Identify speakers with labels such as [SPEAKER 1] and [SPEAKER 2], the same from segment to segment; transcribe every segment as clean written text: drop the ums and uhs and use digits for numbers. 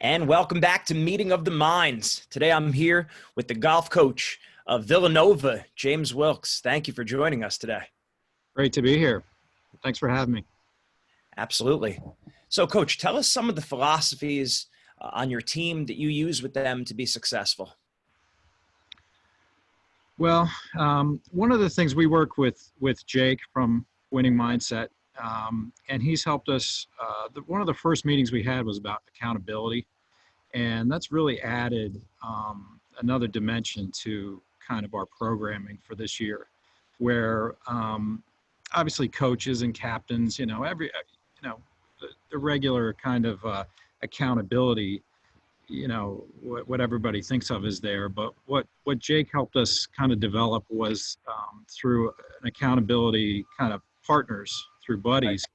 [SPEAKER 1] And welcome back to Meeting of the Minds. Today I'm here with the golf coach of Villanova, James Wilkes. Thank you for joining us today.
[SPEAKER 2] Great to be here. Thanks for having me.
[SPEAKER 1] Absolutely. So, Coach, tell us some of the philosophies on your team that you use with them to be successful.
[SPEAKER 2] Well, one of the things we work with Jake from Winning Mindset, and he's helped us. One of the first meetings we had was about accountability, and that's really added another dimension to kind of our programming for this year, where obviously coaches and captains, the regular kind of accountability, what everybody thinks of is there. But what Jake helped us kind of develop was through an accountability kind of partners, through buddies.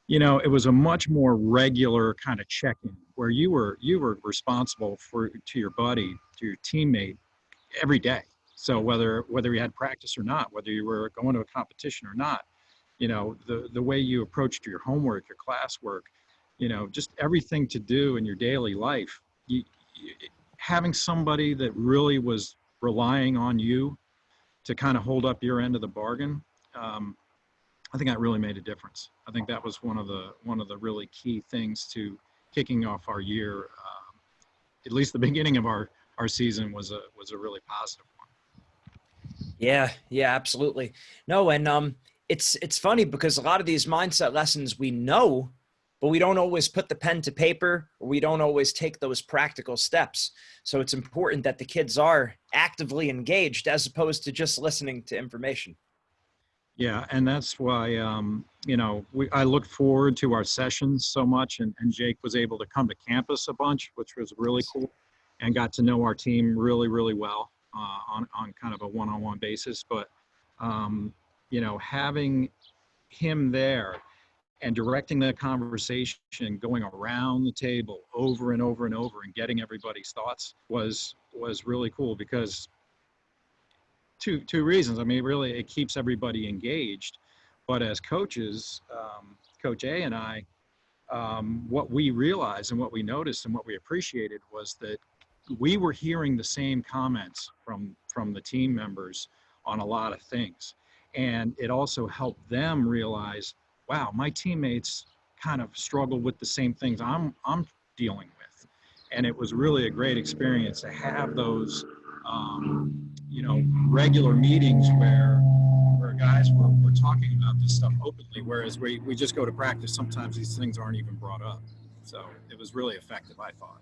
[SPEAKER 2] It was a much more regular kind of check-in where you were responsible to your buddy, to your teammate every day. So whether you had practice or not, whether you were going to a competition or not, the way you approached your homework, your classwork, just everything to do in your daily life, having somebody that really was relying on you to kind of hold up your end of the bargain, I think that really made a difference. I think that was one of the really key things to kicking off our year. At least the beginning of our season was a really positive one.
[SPEAKER 1] Yeah, absolutely. No, and it's funny because a lot of these mindset lessons we know, but we don't always put the pen to paper, or we don't always take those practical steps. So it's important that the kids are actively engaged as opposed to just listening to information.
[SPEAKER 2] Yeah, and that's why, I look forward to our sessions so much, and Jake was able to come to campus a bunch, which was really cool, and got to know our team really, really well on kind of a one-on-one basis. But, having him there and directing the conversation, going around the table over and over and over and getting everybody's thoughts was really cool because two reasons. I mean, really, it keeps everybody engaged. But as coaches, Coach A and I, what we realized and what we noticed and what we appreciated was that we were hearing the same comments from the team members on a lot of things. And it also helped them realize, wow, my teammates kind of struggle with the same things I'm dealing with. And it was really a great experience to have those regular meetings where guys were talking about this stuff openly, whereas we just go to practice. Sometimes these things aren't even brought up. So it was really effective, I thought.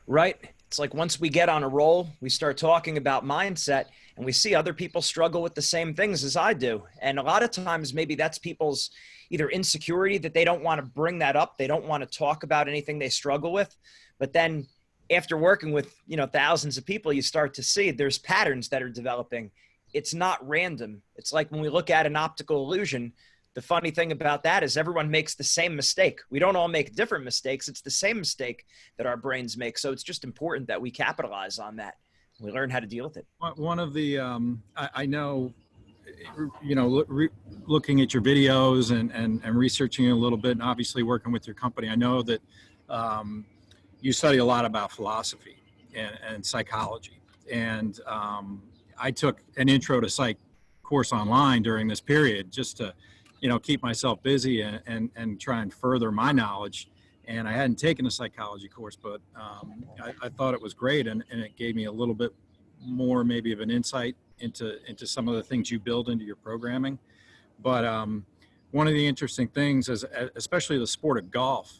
[SPEAKER 1] Right. It's like once we get on a roll, we start talking about mindset and we see other people struggle with the same things as I do. And a lot of times maybe that's people's either insecurity that they don't want to bring that up. They don't want to talk about anything they struggle with. But then after working with, thousands of people, you start to see there's patterns that are developing. It's not random. It's like when we look at an optical illusion, the funny thing about that is everyone makes the same mistake. We don't all make different mistakes. It's the same mistake that our brains make. So it's just important that we capitalize on that. We learn how to deal with it.
[SPEAKER 2] One of the, I know, looking at your videos and researching a little bit and obviously working with your company, I know that you study a lot about philosophy and psychology. And I took an intro to psych course online during this period just to, keep myself busy and try and further my knowledge. And I hadn't taken a psychology course, but I thought it was great. And it gave me a little bit more maybe of an insight into some of the things you build into your programming. But one of the interesting things is, especially the sport of golf,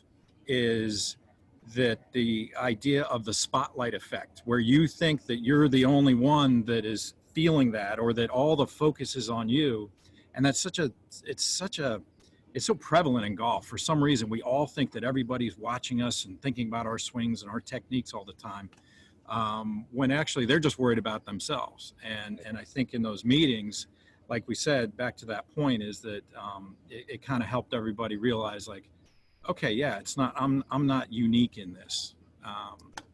[SPEAKER 2] is that the idea of the spotlight effect, where you think that you're the only one that is feeling that, or that all the focus is on you. And that's it's so prevalent in golf. For some reason, we all think that everybody's watching us and thinking about our swings and our techniques all the time, when actually they're just worried about themselves. And I think in those meetings, like we said, back to that point, is that it kind of helped everybody realize, like, okay, yeah, I'm not unique in this.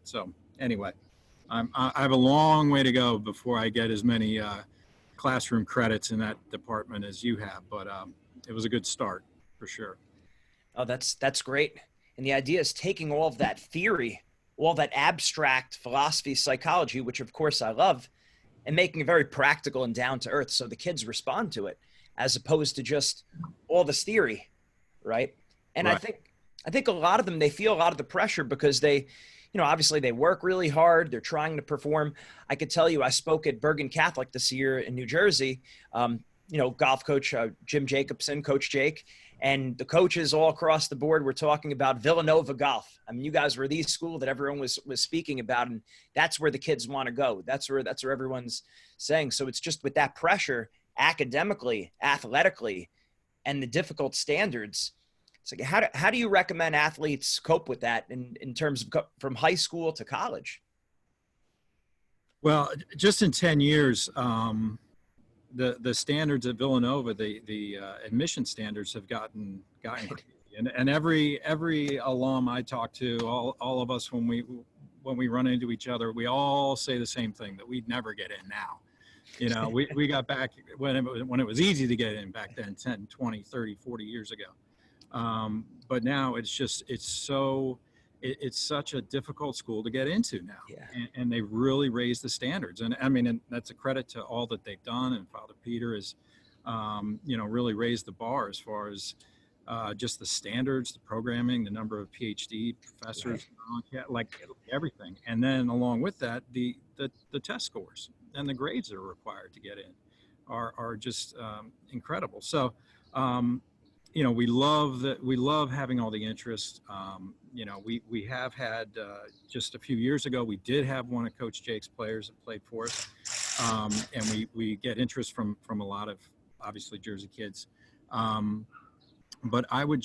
[SPEAKER 2] So anyway, I have a long way to go before I get as many classroom credits in that department as you have, but it was a good start for sure.
[SPEAKER 1] Oh, that's great. And the idea is taking all of that theory, all that abstract philosophy, psychology, which of course I love, and making it very practical and down to earth so the kids respond to it, as opposed to just all this theory, right? And
[SPEAKER 2] Right.
[SPEAKER 1] I think a lot of them, they feel a lot of the pressure because they, obviously they work really hard. They're trying to perform. I could tell you, I spoke at Bergen Catholic this year in New Jersey. Golf coach Jim Jacobson, Coach Jake, and the coaches all across the board were talking about Villanova golf. I mean, you guys were the school that everyone was speaking about, and that's where the kids want to go. That's where everyone's saying. So it's just with that pressure, academically, athletically, and the difficult standards. It's like, how do you recommend athletes cope with that in terms of from high school to college?
[SPEAKER 2] Well, just in 10 years, the standards at Villanova, the admission standards have gotten crazy. And every alum I talk to, all of us, when we run into each other, we all say the same thing, that we'd never get in now. We got back when it was easy to get in back then, 10, 20, 30, 40 years ago. But now it's such a difficult school to get into now.
[SPEAKER 1] Yeah.
[SPEAKER 2] And they really raised the standards. And I mean, and that's a credit to all that they've done. And Father Peter has, really raised the bar as far as just the standards, the programming, the number of PhD professors, right, like everything. And then along with that, the test scores and the grades that are required to get in are just incredible. So, we love having all the interest. We have had just a few years ago, we did have one of Coach Jake's players that played for us, and we get interest from a lot of obviously Jersey kids. But I would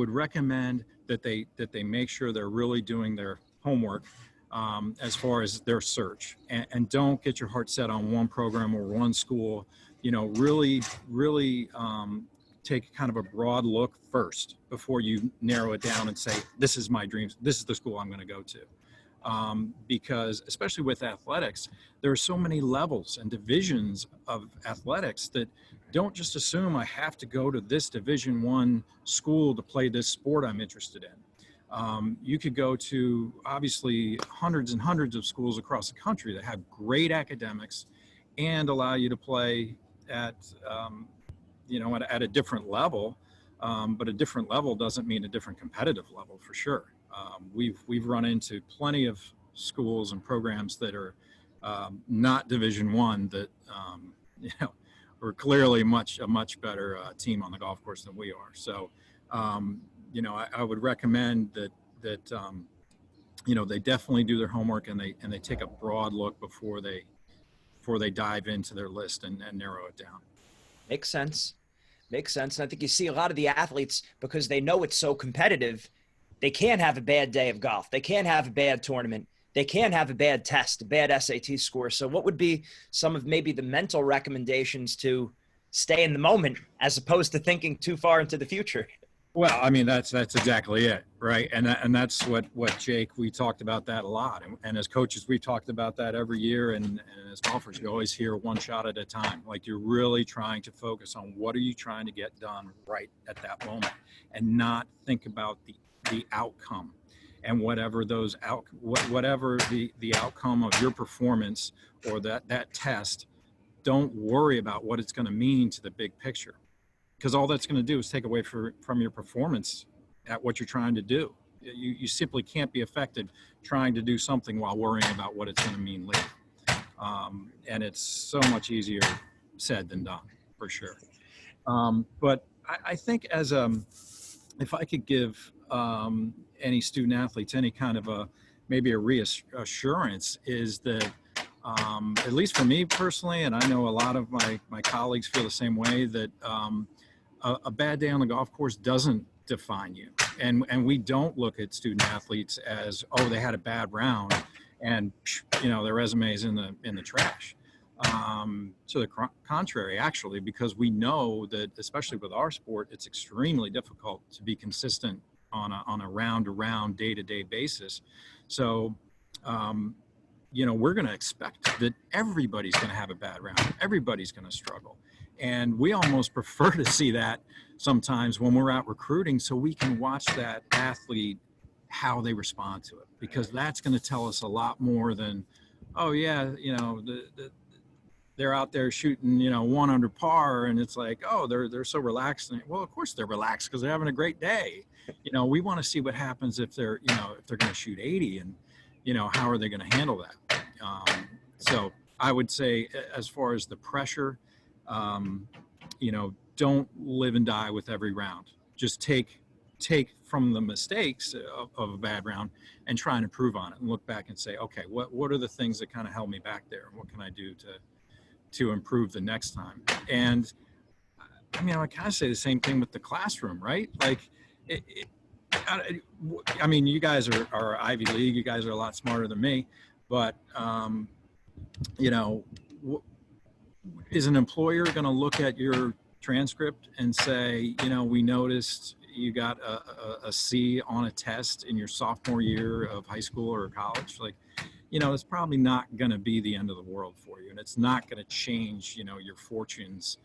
[SPEAKER 2] recommend that they make sure they're really doing their homework as far as their search, and don't get your heart set on one program or one school. Really take kind of a broad look first before you narrow it down and say, this is my dreams, this is the school I'm going to go to. Because especially with athletics, there are so many levels and divisions of athletics that don't just assume I have to go to this Division I school to play this sport I'm interested in. You could go to obviously hundreds and hundreds of schools across the country that have great academics and allow you to play at a different level, but a different level doesn't mean a different competitive level for sure. We've run into plenty of schools and programs that are not Division I that are clearly a much better team on the golf course than we are. So I would recommend that they definitely do their homework and they take a broad look before they dive into their list and narrow it down.
[SPEAKER 1] Makes sense. And I think you see a lot of the athletes, because they know it's so competitive, they can't have a bad day of golf. They can't have a bad tournament. They can't have a bad test, a bad SAT score. So what would be some of maybe the mental recommendations to stay in the moment as opposed to thinking too far into the future?
[SPEAKER 2] Well, I mean, that's exactly it, right? And that's what Jake, we talked about that a lot. And as coaches, we talked about that every year. And as golfers, you always hear one shot at a time. Like, you're really trying to focus on what are you trying to get done right at that moment, and not think about the outcome and whatever the outcome of your performance or that test. Don't worry about what it's going to mean to the big picture, because all that's going to do is take away from your performance at what you're trying to do. You simply can't be effective trying to do something while worrying about what it's going to mean later. And it's so much easier said than done, for sure. But I think if I could give any student athletes any kind of maybe a reassurance, is that at least for me personally, and I know a lot of my colleagues feel the same way, that a bad day on the golf course doesn't define you. And we don't look at student athletes as, oh, they had a bad round and their resume is in the trash. To the contrary, actually, because we know that, especially with our sport, it's extremely difficult to be consistent on a round to round, day to day basis. So we're going to expect that everybody's going to have a bad round. Everybody's going to struggle. And we almost prefer to see that sometimes when we're out recruiting, so we can watch that athlete, how they respond to it, because that's going to tell us a lot more than, oh yeah, they're out there shooting, one under par, and it's like, oh, they're so relaxed. And, well, of course they're relaxed because they're having a great day. We want to see what happens if they're going to shoot 80, and how are they going to handle that. So I would say, as far as the pressure, don't live and die with every round. Just take from the mistakes of a bad round and try and improve on it, and look back and say, okay, what are the things that kind of held me back there, and what can I do to improve the next time? And I kind of say the same thing with the classroom, right? Like, you guys are Ivy League, you guys are a lot smarter than me, but is an employer going to look at your transcript and say, we noticed you got a C on a test in your sophomore year of high school or college? Like, it's probably not going to be the end of the world for you, and it's not going to change, your fortunes,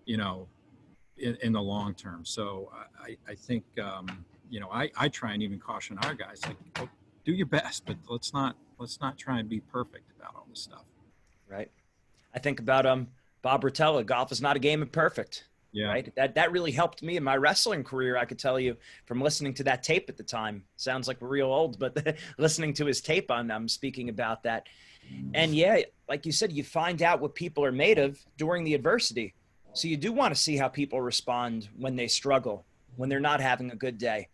[SPEAKER 2] in the long term. So I think, I try and even caution our guys, like, oh, do your best, but let's not try and be perfect about all this stuff.
[SPEAKER 1] Right. I think about Bob Rotella, golf is not a game of perfect.
[SPEAKER 2] Yeah.
[SPEAKER 1] Right. That really helped me in my wrestling career. I could tell you from listening to that tape at the time. Sounds like we're real old, but listening to his tape I'm speaking about that. And yeah, like you said, you find out what people are made of during the adversity. So you do want to see how people respond when they struggle, when they're not having a good day.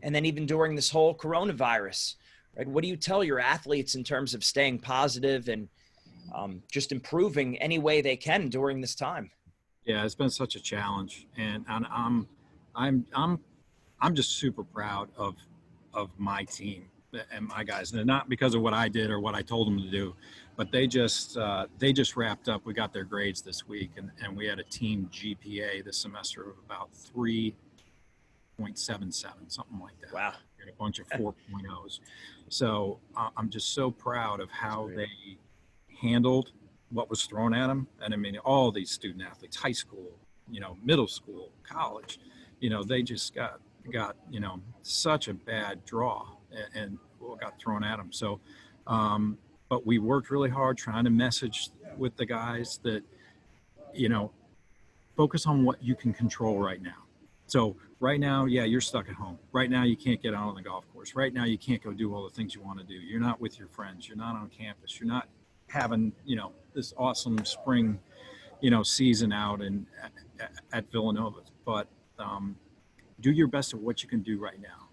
[SPEAKER 1] And then even during this whole coronavirus, right? What do you tell your athletes in terms of staying positive and just improving any way they can during this time?
[SPEAKER 2] Yeah, it's been such a challenge, and I'm just super proud of my team and my guys, and not because of what I did or what I told them to do, but they just wrapped up. We got their grades this week, and we had a team GPA this semester of about 3.77, something like that.
[SPEAKER 1] Wow.
[SPEAKER 2] And a bunch of 4.0s. So I'm just so proud of how they handled what was thrown at them. And all these student athletes, high school, middle school, college, they just got such a bad draw and what got thrown at them. So, but we worked really hard trying to message with the guys that, focus on what you can control right now. So right now, yeah, you're stuck at home. Right now, you can't get out on the golf course. Right now, you can't go do all the things you want to do. You're not with your friends. You're not on campus. You're not having, this awesome spring, season out at Villanova. But do your best at what you can do right now.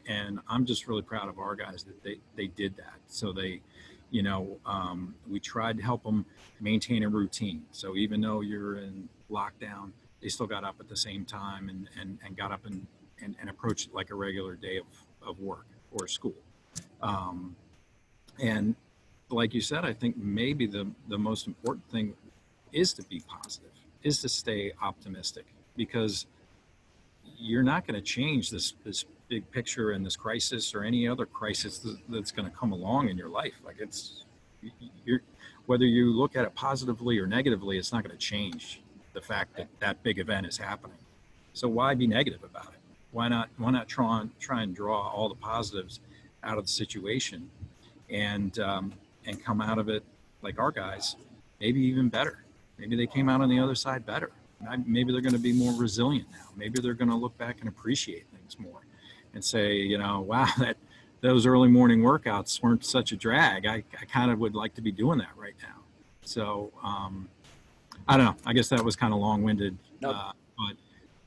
[SPEAKER 2] And I'm just really proud of our guys that they did that. So they, we tried to help them maintain a routine. So even though you're in lockdown, they still got up at the same time and got up and approached it like a regular day of work or school. And like you said, I think maybe the most important thing is to be positive, is to stay optimistic, because you're not going to change this big picture and this crisis or any other crisis that's going to come along in your life. Like whether you look at it positively or negatively, it's not going to change the fact that that big event is happening. So why be negative about it? Why not try and draw all the positives out of the situation and come out of it like our guys, maybe even better. Maybe they came out on the other side better. Maybe they're going to be more resilient now. Maybe they're going to look back and appreciate things more and say, wow, those early morning workouts weren't such a drag. I kind of would like to be doing that right now. So I don't know. I guess that was kind of long-winded.
[SPEAKER 1] Nope.
[SPEAKER 2] But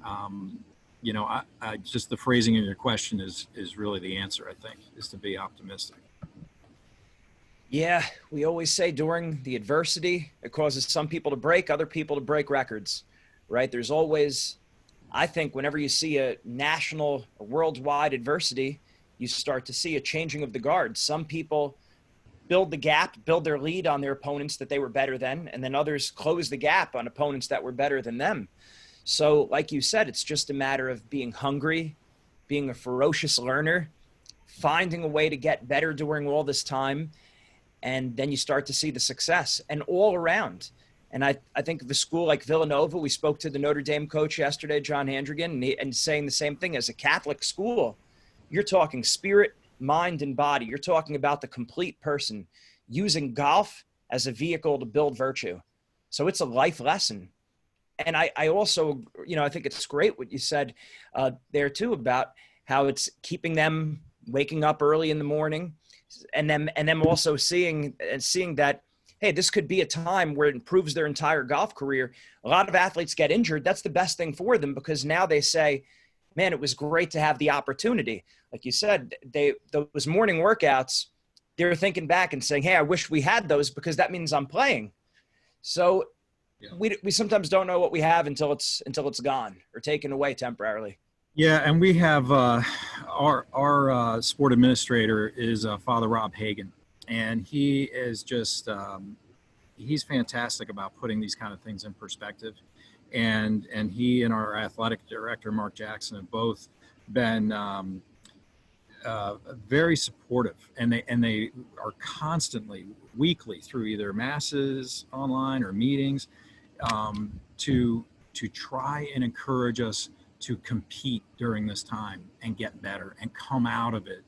[SPEAKER 2] I just the phrasing of your question is really the answer, I think, is to be optimistic.
[SPEAKER 1] Yeah, we always say during the adversity, it causes some people to break, other people to break records, right? There's always, I think, whenever you see a national or worldwide adversity, you start to see a changing of the guard. Some people build the gap, build their lead on their opponents that they were better than, and then others close the gap on opponents that were better than them. So like you said, it's just a matter of being hungry, being a ferocious learner, finding a way to get better during all this time, And then you start to see the success and all around. And I think of a school like Villanova, we spoke to the Notre Dame coach yesterday, John Handrigan, and saying the same thing. As a Catholic school, you're talking spirit, mind, and body. You're talking about the complete person, using golf as a vehicle to build virtue. So it's a life lesson. And I also, I think it's great what you said there too about how it's keeping them waking up early in the morning, and them also seeing that, hey, this could be a time where it improves their entire golf career. A lot of athletes get injured. That's the best thing for them, because now they say, man, it was great to have the opportunity. Like you said, those morning workouts, they're thinking back and saying, hey, I wish we had those, because that means I'm playing. So yeah, we sometimes don't know what we have until it's gone or taken away temporarily.
[SPEAKER 2] Yeah, and we have our sport administrator is Father Rob Hagan, and he is just he's fantastic about putting these kind of things in perspective. And he and our athletic director Mark Jackson have both been very supportive, and they are constantly, weekly, through either masses online or meetings, to try and encourage us to compete during this time and get better and come out of it.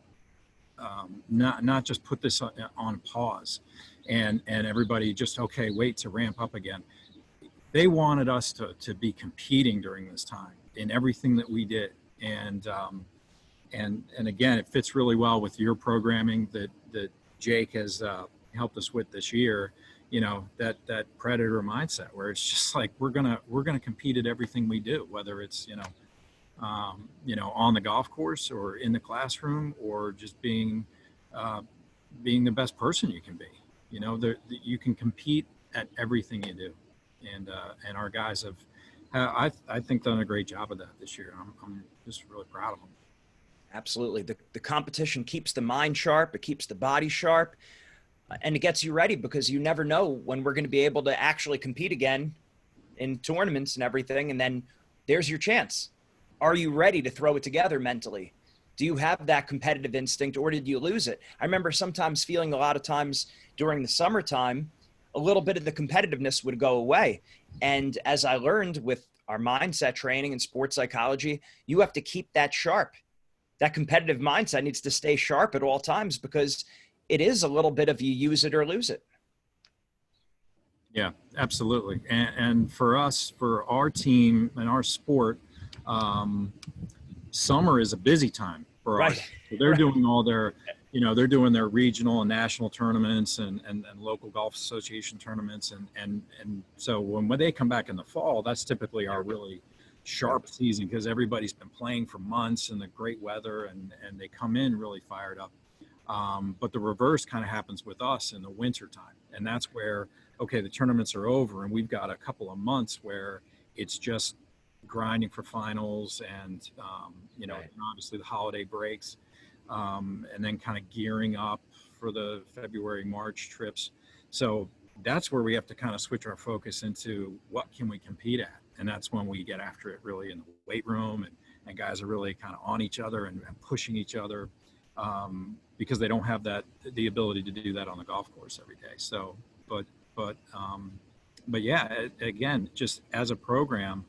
[SPEAKER 2] Not just put this on pause and everybody just, okay, wait to ramp up again. They wanted us to be competing during this time in everything that we did. And again, it fits really well with your programming that Jake has helped us with this year. That predator mindset, where it's just like, we're gonna compete at everything we do, whether it's on the golf course or in the classroom, or just being the best person you can be. You can compete at everything you do, and our guys have, I think, done a great job of that this year. I'm just really proud of them.
[SPEAKER 1] Absolutely. The competition keeps the mind sharp. It keeps the body sharp, and it gets you ready, because you never know when we're going to be able to actually compete again in tournaments and everything. And then there's your chance. Are you ready to throw it together mentally? Do you have that competitive instinct, or did you lose it? I remember sometimes feeling, a lot of times during the summertime, a little bit of the competitiveness would go away. And as I learned with our mindset training and sports psychology, you have to keep that sharp. That competitive mindset needs to stay sharp at all times, because it is a little bit of you use it or lose it.
[SPEAKER 2] Yeah, absolutely. And for us, for our team and our sport, summer is a busy time for us. So they're doing all their, they're doing their regional and national tournaments and local golf association tournaments. And so when they come back in the fall, that's typically our really sharp season, because everybody's been playing for months in the great weather, and they come in really fired up. But the reverse kind of happens with us in the winter time. And that's where, okay, the tournaments are over, and we've got a couple of months where it's just grinding for finals and, and obviously the holiday breaks, and then kind of gearing up for the February, March trips. So that's where we have to kind of switch our focus into what can we compete at. And that's when we get after it really in the weight room, and guys are really kind of on each other and pushing each other, because they don't have the ability to do that on the golf course every day. So, but yeah, again, just as a program,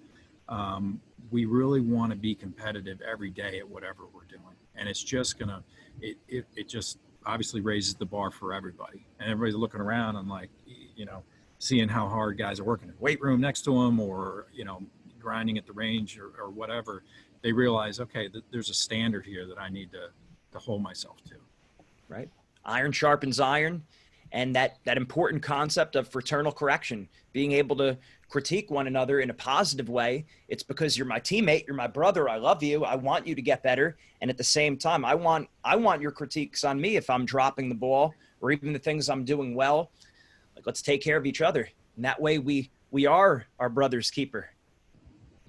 [SPEAKER 2] we really want to be competitive every day at whatever we're doing. And it's just it just obviously raises the bar for everybody, and everybody's looking around and like, seeing how hard guys are working in the weight room next to them, or, grinding at the range or whatever. They realize, okay, there's a standard here that I need to hold myself to.
[SPEAKER 1] Right. Iron sharpens iron. And that important concept of fraternal correction, being able to critique one another in a positive way. It's because you're my teammate, you're my brother, I love you, I want you to get better. And at the same time, I want your critiques on me if I'm dropping the ball, or even the things I'm doing well. Like, let's take care of each other. And that way we are our brother's keeper.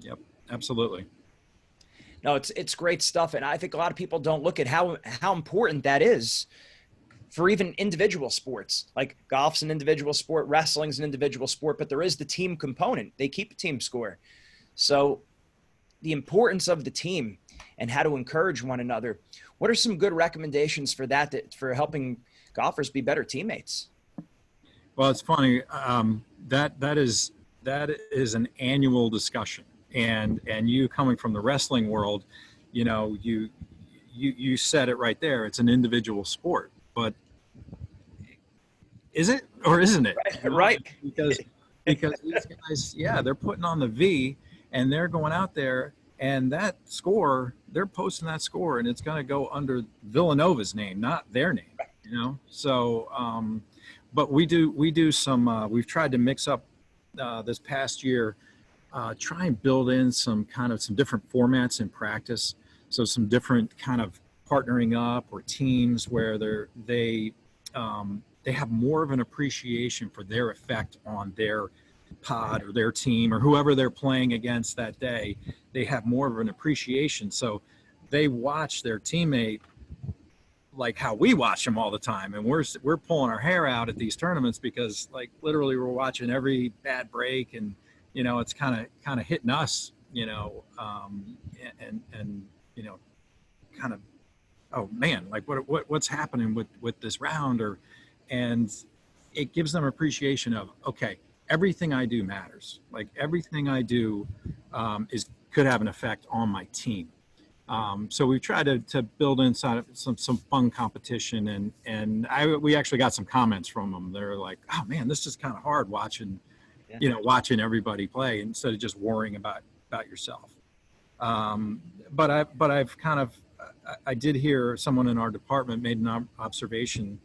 [SPEAKER 2] Yep, absolutely.
[SPEAKER 1] No, it's great stuff. And I think a lot of people don't look at how important that is for even individual sports. Like, golf's an individual sport, wrestling's an individual sport, but there is the team component. They keep a team score. So the importance of the team, and how to encourage one another. What are some good recommendations for for helping golfers be better teammates?
[SPEAKER 2] Well, it's funny. That is an annual discussion, and you coming from the wrestling world, you said it right there. It's an individual sport, but is it or isn't it?
[SPEAKER 1] Right.
[SPEAKER 2] Because these guys, yeah, they're putting on the V, and they're going out there, and that score, they're posting that score, and it's going to go under Villanova's name, not their name. So but we do some we've tried to mix up this past year, try and build in some different formats in practice, so some different kind of partnering up or teams where they have more of an appreciation for their effect on their pod or their team or whoever they're playing against that day. They have more of an appreciation, so they watch their teammate like how we watch them all the time, and we're pulling our hair out at these tournaments because like literally we're watching every bad break, and it's kind of hitting us, and kind of, oh man, like what's happening with this round, and it gives them appreciation of, okay, everything I do matters. Like everything I do could have an effect on my team. So we've tried to build inside of some fun competition, and we actually got some comments from them. They're like, oh man, this is kind of hard watching, watching everybody play instead of just worrying about yourself. But I've kind of, I did hear someone in our department made an observation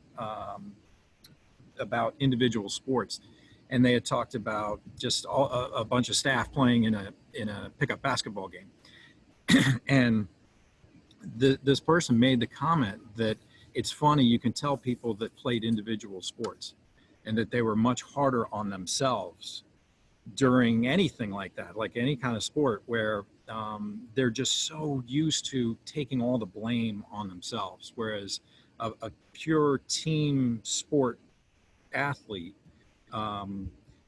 [SPEAKER 2] about individual sports, and they had talked about just a bunch of staff playing in a pickup basketball game. And this person made the comment that it's funny, you can tell people that played individual sports and that they were much harder on themselves during anything like that, like any kind of sport where they're just so used to taking all the blame on themselves, whereas a pure team sport athlete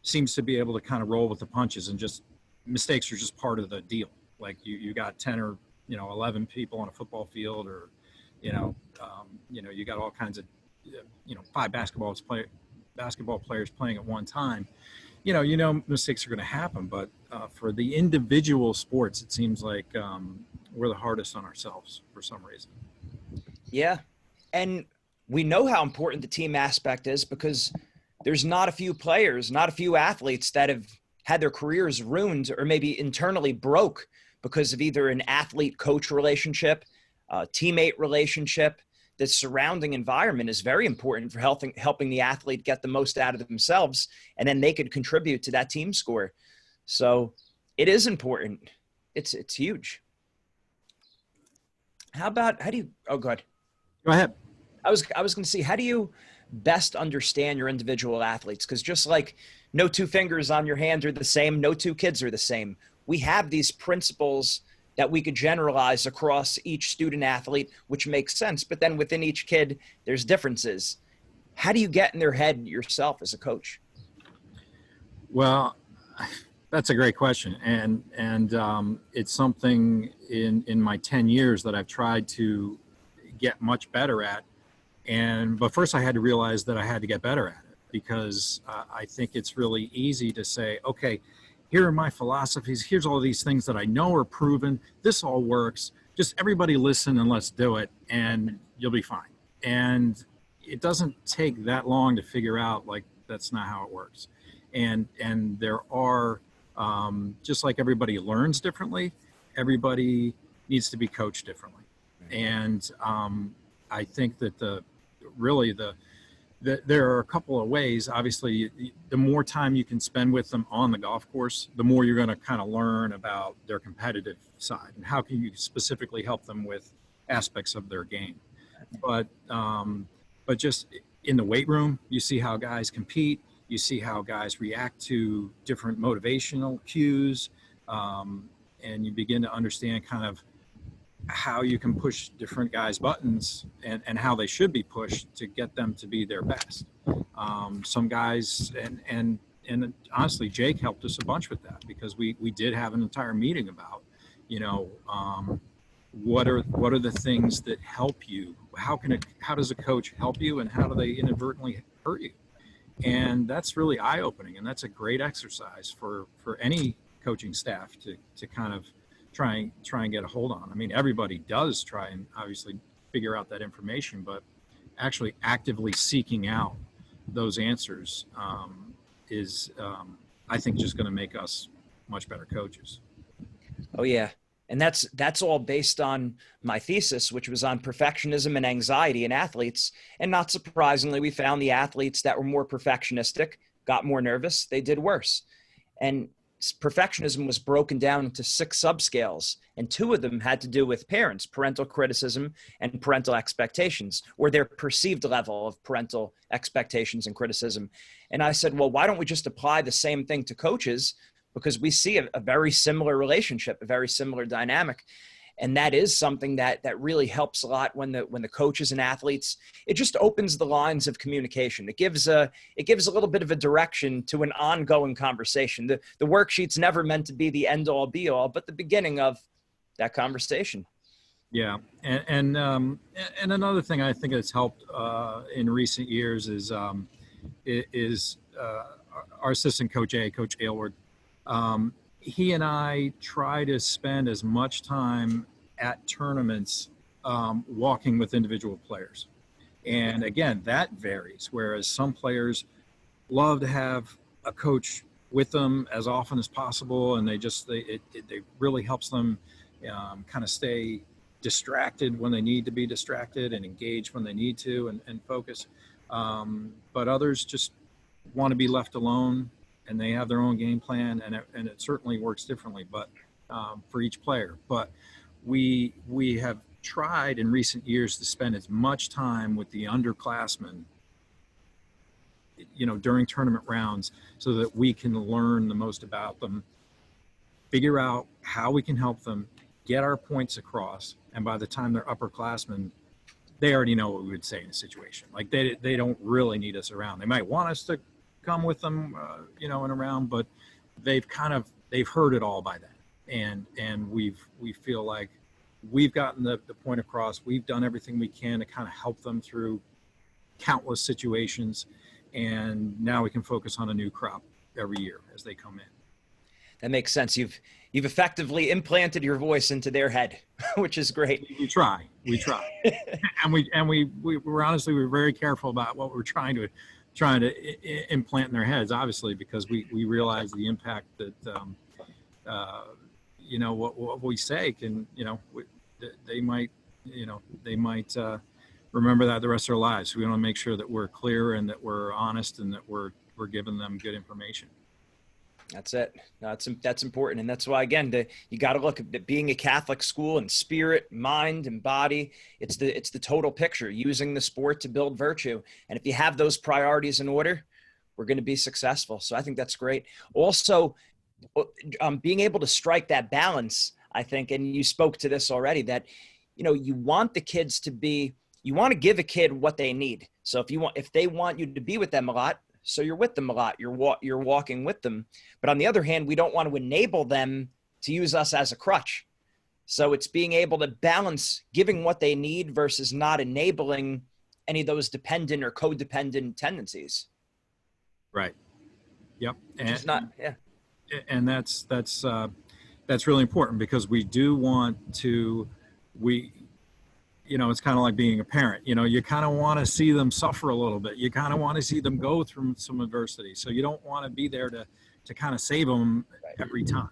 [SPEAKER 2] seems to be able to kind of roll with the punches, and just mistakes are just part of the deal. Like you got 10 or 11 people on a football field, or you got all kinds of 5 basketball players playing at one time. Mistakes are going to happen, but for the individual sports, it seems like we're the hardest on ourselves for some reason.
[SPEAKER 1] Yeah, and we know how important the team aspect is because there's not a few players, not a few athletes that have had their careers ruined or maybe internally broke because of either an athlete-coach relationship, teammate relationship. The surrounding environment is very important for helping the athlete get the most out of themselves, and then they could contribute to that team score. So it is important. It's huge. How do you, oh, go ahead.
[SPEAKER 2] Go ahead.
[SPEAKER 1] I was going to see, how do you best understand your individual athletes? Because just like no 2 fingers on your hand are the same, no 2 kids are the same. We have these principles that we could generalize across each student athlete, which makes sense. But then within each kid, there's differences. How do you get in their head yourself as a coach?
[SPEAKER 2] Well, that's a great question. And it's something in my 10 years that I've tried to get much better at. But first I had to realize that I had to get better at it, because I think it's really easy to say, okay, here are my philosophies. Here's all these things that I know are proven. This all works. Just everybody listen and let's do it, and you'll be fine. And it doesn't take that long to figure out, like, that's not how it works. And there are, just like everybody learns differently, everybody needs to be coached differently. And I think that there are a couple of ways. Obviously, the more time you can spend with them on the golf course, the more you're going to kind of learn about their competitive side and how can you specifically help them with aspects of their game. But just in the weight room, you see how guys compete. You see how guys react to different motivational cues, and you begin to understand kind of how you can push different guys' buttons and how they should be pushed to get them to be their best. Some guys, and honestly, Jake helped us a bunch with that, because we did have an entire meeting about, what are the things that help you? How does a coach help you, and how do they inadvertently hurt you? And that's really eye-opening, and that's a great exercise for any coaching staff to kind of try and get a hold on. I mean, everybody does try and obviously figure out that information, but actually actively seeking out those answers is, I think, just going to make us much better coaches.
[SPEAKER 1] Oh yeah. And that's all based on my thesis, which was on perfectionism and anxiety in athletes. And not surprisingly, we found the athletes that were more perfectionistic got more nervous, they did worse. And perfectionism was broken down into 6 subscales, and 2 of them had to do with parents, parental criticism and parental expectations, or their perceived level of parental expectations and criticism. And I said, well, why don't we just apply the same thing to coaches? Because we see a very similar relationship, a very similar dynamic. And that is something that really helps a lot when the coaches and athletes, it just opens the lines of communication. It gives a little bit of a direction to an ongoing conversation. The worksheet's never meant to be the end all be all, but the beginning of that conversation.
[SPEAKER 2] Yeah. And another thing I think that's helped in recent years is our assistant coach, Coach Aylward. He and I try to spend as much time at tournaments walking with individual players. And again, that varies. Whereas some players love to have a coach with them as often as possible, and it really helps them kind of stay distracted when they need to be distracted and engage when they need to and focus. But others just want to be left alone, and they have their own game plan, and it certainly works differently, but for each player. But we have tried in recent years to spend as much time with the underclassmen, during tournament rounds, so that we can learn the most about them, figure out how we can help them, get our points across, and by the time they're upperclassmen, they already know what we would say in a situation. Like they don't really need us around. They might want us to come with them, and around, but they've heard it all by then. And we feel like we've gotten the point across. We've done everything we can to kind of help them through countless situations. And now we can focus on a new crop every year as they come in.
[SPEAKER 1] That makes sense. You've effectively implanted your voice into their head, which is great.
[SPEAKER 2] We try, and we're very careful about what we're trying to implant in their heads, obviously, because we realize the impact that what we say can, they might remember that the rest of their lives. So we want to make sure that we're clear and that we're honest and that we're giving them good information.
[SPEAKER 1] That's it. No, that's important. And that's why, again, you got to look at being a Catholic school and spirit, mind, and body. It's the total picture, using the sport to build virtue. And if you have those priorities in order, we're going to be successful. So I think that's great. Also, being able to strike that balance, I think, and you spoke to this already, that, you want the kids you want to give a kid what they need. So if they want you to be with them a lot, so you're with them a lot, you're walking with them. But on the other hand, we don't want to enable them to use us as a crutch. So it's being able to balance giving what they need versus not enabling any of those dependent or codependent tendencies.
[SPEAKER 2] Right. Yep.
[SPEAKER 1] And
[SPEAKER 2] that's really important, because we do want to, it's kind of like being a parent. You kind of want to see them suffer a little bit. You kind of want to see them go through some adversity. So you don't want to be there to kind of save them every time,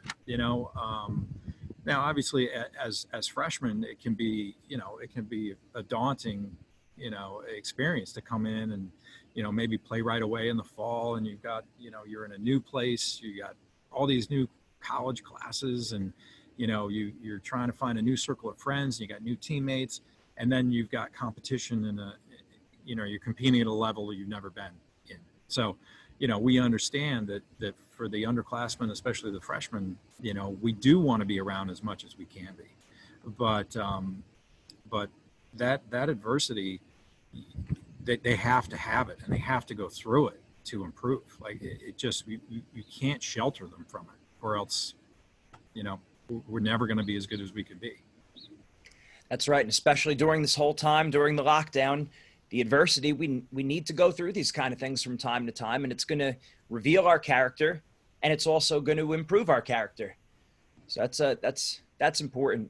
[SPEAKER 2] Now, obviously, as freshmen, it can be a daunting, experience to come in and, maybe play right away in the fall, and you've got, you're in a new place, you got all these new college classes, and, you're trying to find a new circle of friends, and you got new teammates, and then you've got competition and you're competing at a level you've never been in. So, we understand that for the underclassmen, especially the freshmen, we do want to be around as much as we can be, but that adversity, they have to have it, and they have to go through it to improve. Like you can't shelter them from it, or else, we're never going to be as good as we could be.
[SPEAKER 1] That's right. And especially during this whole time, during the lockdown, the adversity, we need to go through these kind of things from time to time, and it's going to reveal our character, and it's also going to improve our character. So that's important.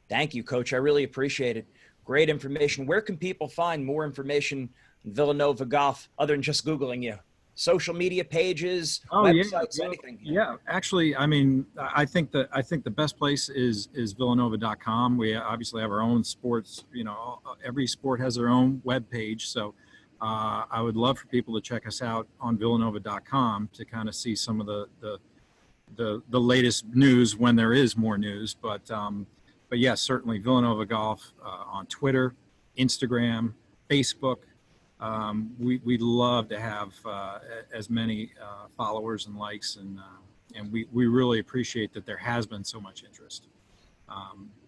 [SPEAKER 1] Thank you, Coach. I really appreciate it. Great information. Where can people find more information on Villanova Golf other than just Googling you? Social media pages,
[SPEAKER 2] Oh yeah,
[SPEAKER 1] websites,
[SPEAKER 2] well,
[SPEAKER 1] anything?
[SPEAKER 2] yeah. Actually, I mean, I think the best place is villanova.com. We obviously have our own sports. You know, every sport has their own web page. So I would love for people to check us out on villanova.com to kind of see some of the latest news when there is more news. But yes, certainly Villanova Golf on Twitter, Instagram, Facebook. We'd love to have as many followers and likes, and we really appreciate that there has been so much interest.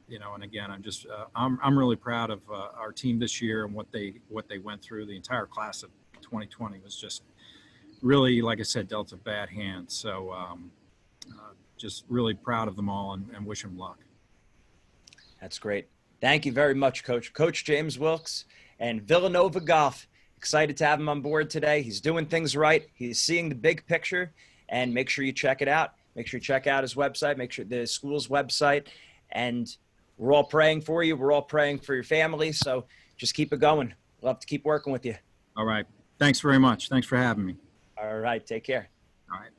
[SPEAKER 2] You know, and again, I'm really proud of our team this year and what they went through. The entire class of 2020 was just really, like I said, dealt a bad hand. So just really proud of them all and wish them luck.
[SPEAKER 1] That's great. Thank you very much, Coach. Coach James Wilkes and Villanova Golf. Excited to have him on board today. He's doing things right. He's seeing the big picture, and make sure you check it out. Make sure you check out his website. Make sure the school's website. And we're all praying for you. We're all praying for your family. So just keep it going. Love to keep working with you.
[SPEAKER 2] All right. Thanks very much. Thanks for having me.
[SPEAKER 1] All right. Take care.
[SPEAKER 2] All right.